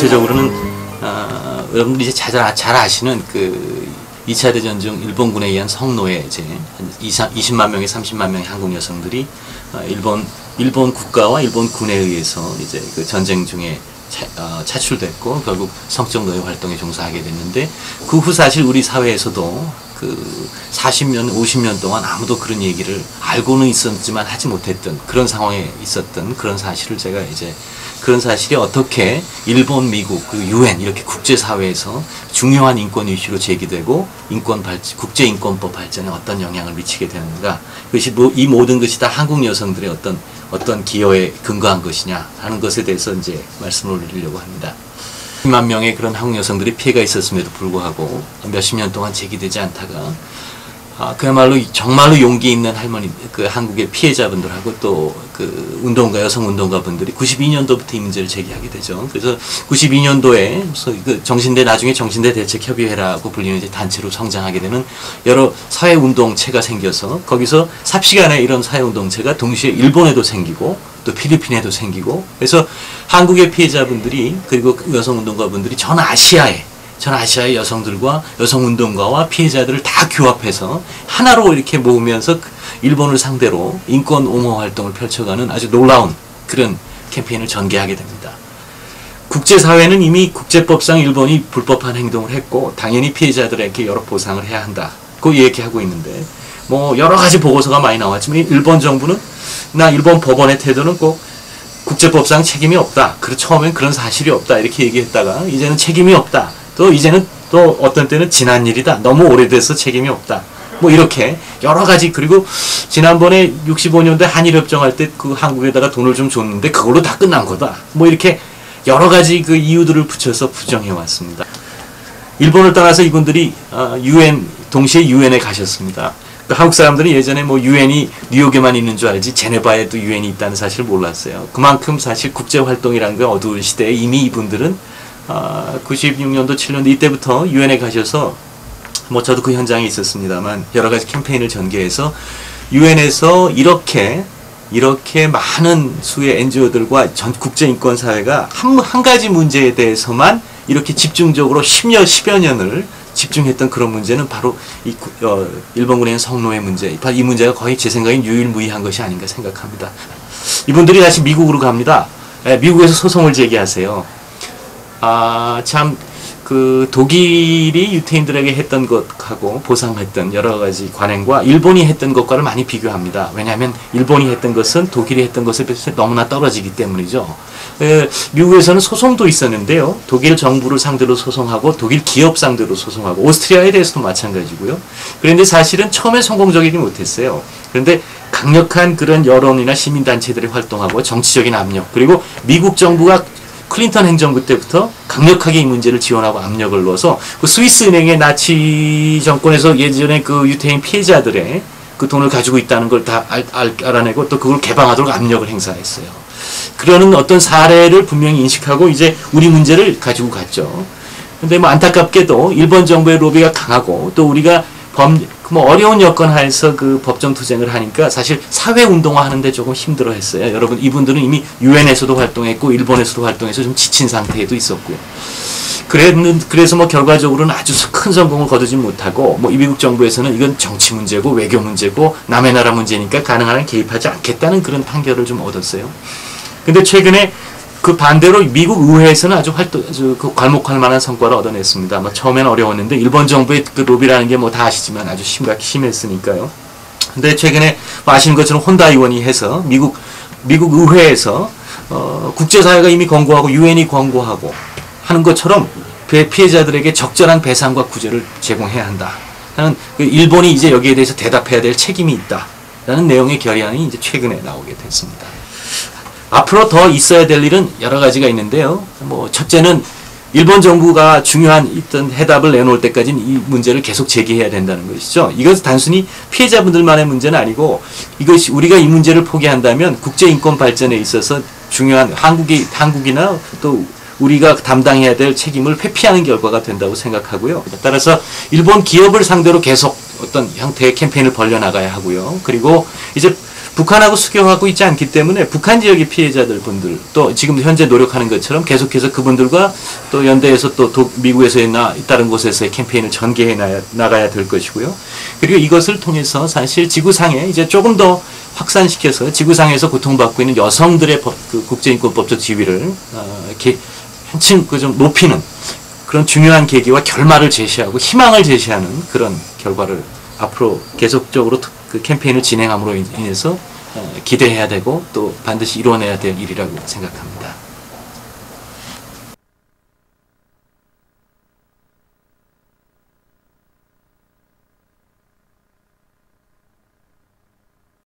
구체적으로는 여러분들이 이제 잘 아시는 그 2차 대전 중 일본군에 의한 성노예, 이제 한 20만 명의 30만 명의 한국 여성들이 일본 국가와 일본군에 의해서 이제 그 전쟁 중에 차출됐고 결국 성적 노예 활동에 종사하게 됐는데, 그 후 사실 우리 사회에서도 그 40년, 50년 동안 아무도 그런 얘기를 알고는 있었지만 하지 못했던 그런 상황에 있었던 그런 사실을 제가 이제 그런 사실이 어떻게 일본, 미국, 그리고 UN 이렇게 국제사회에서 중요한 인권 이슈로 제기되고 국제인권법 발전에 어떤 영향을 미치게 되는가, 그것이 이 모든 것이 다 한국 여성들의 어떤 기여에 근거한 것이냐 하는 것에 대해서 이제 말씀을 올리려고 합니다. 10만 명의 그런 한국 여성들이 피해가 있었음에도 불구하고 몇십 년 동안 제기되지 않다가 그야말로 정말로 용기 있는 할머니, 그 한국의 피해자분들하고 또 그 여성 운동가분들이 92년도부터 이 문제를 제기하게 되죠. 그래서 92년도에 나중에 정신대 대책협의회라고 불리는 이제 단체로 성장하게 되는 여러 사회운동체가 생겨서, 거기서 삽시간에 이런 사회운동체가 동시에 일본에도 생기고 또 필리핀에도 생기고, 그래서 한국의 피해자분들이 그리고 여성운동가분들이 전 아시아의 여성들과 여성운동가와 피해자들을 다 규합해서 하나로 이렇게 모으면서 일본을 상대로 인권 옹호 활동을 펼쳐가는 아주 놀라운 그런 캠페인을 전개하게 됩니다. 국제사회는 이미 국제법상 일본이 불법한 행동을 했고 당연히 피해자들에게 여러 보상을 해야 한다고 얘기하고 있는데, 뭐 여러 가지 보고서가 많이 나왔지만 일본 정부는 일본 법원의 태도는 꼭 국제법상 책임이 없다. 처음엔 그런 사실이 없다. 이렇게 얘기했다가 이제는 책임이 없다. 또 이제는 또 어떤 때는 지난 일이다. 너무 오래돼서 책임이 없다. 뭐 이렇게 여러 가지, 그리고 지난번에 65년도에 한일협정할 때 그 한국에다가 돈을 좀 줬는데 그걸로 다 끝난 거다. 뭐 이렇게 여러 가지 그 이유들을 붙여서 부정해 왔습니다. 일본을 떠나서 이분들이 동시에 유엔에 가셨습니다. 한국 사람들은 예전에 뭐 유엔이 뉴욕에만 있는 줄 알지 제네바에도 유엔이 있다는 사실을 몰랐어요. 그만큼 사실 국제활동이라는 게 어두운 시대에 이미 이분들은 96년도, 7년도 이때부터 유엔에 가셔서, 뭐 저도 그 현장에 있었습니다만 여러 가지 캠페인을 전개해서 유엔에서 이렇게 많은 수의 NGO들과 전 국제인권사회가 한 가지 문제에 대해서만 이렇게 집중적으로 10여 년을 집중했던 그런 문제는 바로 일본군의 성노예 문제, 이 문제가 거의 제 생각엔 유일무이한 것이 아닌가 생각합니다. 이분들이 다시 미국으로 갑니다. 미국에서 소송을 제기하세요. 그 독일이 유태인들에게 했던 것하고 보상했던 여러 가지 관행과 일본이 했던 것과를 많이 비교합니다. 왜냐하면 일본이 했던 것은 독일이 했던 것에 비해서 너무나 떨어지기 때문이죠. 미국에서는 소송도 있었는데요. 독일 정부를 상대로 소송하고 독일 기업 상대로 소송하고 오스트리아에 대해서도 마찬가지고요. 그런데 사실은 처음에 성공적이지 못했어요. 그런데 강력한 그런 여론이나 시민단체들이 활동하고 정치적인 압력, 그리고 미국 정부가 클린턴 행정부 때부터 강력하게 이 문제를 지원하고 압력을 넣어서 그 스위스 은행의 나치 정권에서 예전에 그 유태인 피해자들의 그 돈을 가지고 있다는 걸 다 알아내고 또 그걸 개방하도록 압력을 행사했어요. 그러는 어떤 사례를 분명히 인식하고 이제 우리 문제를 가지고 갔죠. 근데 뭐 안타깝게도 일본 정부의 로비가 강하고 또 우리가 뭐 어려운 여건 하에서 그 법정 투쟁을 하니까 사실 사회 운동화 하는데 조금 힘들어 했어요. 여러분, 이분들은 이미 유엔에서도 활동했고 일본에서도 활동해서 좀 지친 상태에도 있었고요. 그래서 뭐 결과적으로는 아주 큰 성공을 거두지 못하고, 뭐 미국 정부에서는 이건 정치 문제고 외교 문제고 남의 나라 문제니까 가능한 한 개입하지 않겠다는 그런 판결을 좀 얻었어요. 근데 최근에 그 반대로 미국 의회에서는 아주 그 괄목할 만한 성과를 얻어냈습니다. 뭐 처음엔 어려웠는데 일본 정부의 그 로비라는 게 뭐 다 아시지만 아주 심했으니까요. 근데 최근에 뭐 아시는 것처럼 혼다 의원이 해서 미국 의회에서 국제사회가 이미 권고하고 유엔이 권고하고 하는 것처럼 피해자들에게 적절한 배상과 구제를 제공해야 한다. 하는 일본이 이제 여기에 대해서 대답해야 될 책임이 있다라는 내용의 결의안이 이제 최근에 나오게 됐습니다. 앞으로 더 있어야 될 일은 여러 가지가 있는데요. 뭐 첫째는 일본 정부가 중요한 어떤 해답을 내놓을 때까지는 이 문제를 계속 제기해야 된다는 것이죠. 이것은 단순히 피해자분들만의 문제는 아니고 이것이 우리가 이 문제를 포기한다면 국제인권 발전에 있어서 중요한 한국이나 또 우리가 담당해야 될 책임을 회피하는 결과가 된다고 생각하고요. 따라서 일본 기업을 상대로 계속 어떤 형태의 캠페인을 벌려나가야 하고요. 그리고 이제 북한하고 수교하고 있지 않기 때문에 북한 지역의 피해자들 분들 또 지금 현재 노력하는 것처럼 계속해서 그분들과 또 연대에서 또 미국에서나 다른 곳에서의 캠페인을 전개해 나가야 될 것이고요. 그리고 이것을 통해서 사실 지구상에 이제 조금 더 확산시켜서 지구상에서 고통받고 있는 여성들의 그 국제인권법적 지위를 이렇게 한층 좀 높이는 그런 중요한 계기와 결말을 제시하고 희망을 제시하는 그런 결과를 앞으로 계속적으로 그 캠페인을 진행함으로 인해서 기대해야 되고 또 반드시 이루어내야 될 일이라고 생각합니다.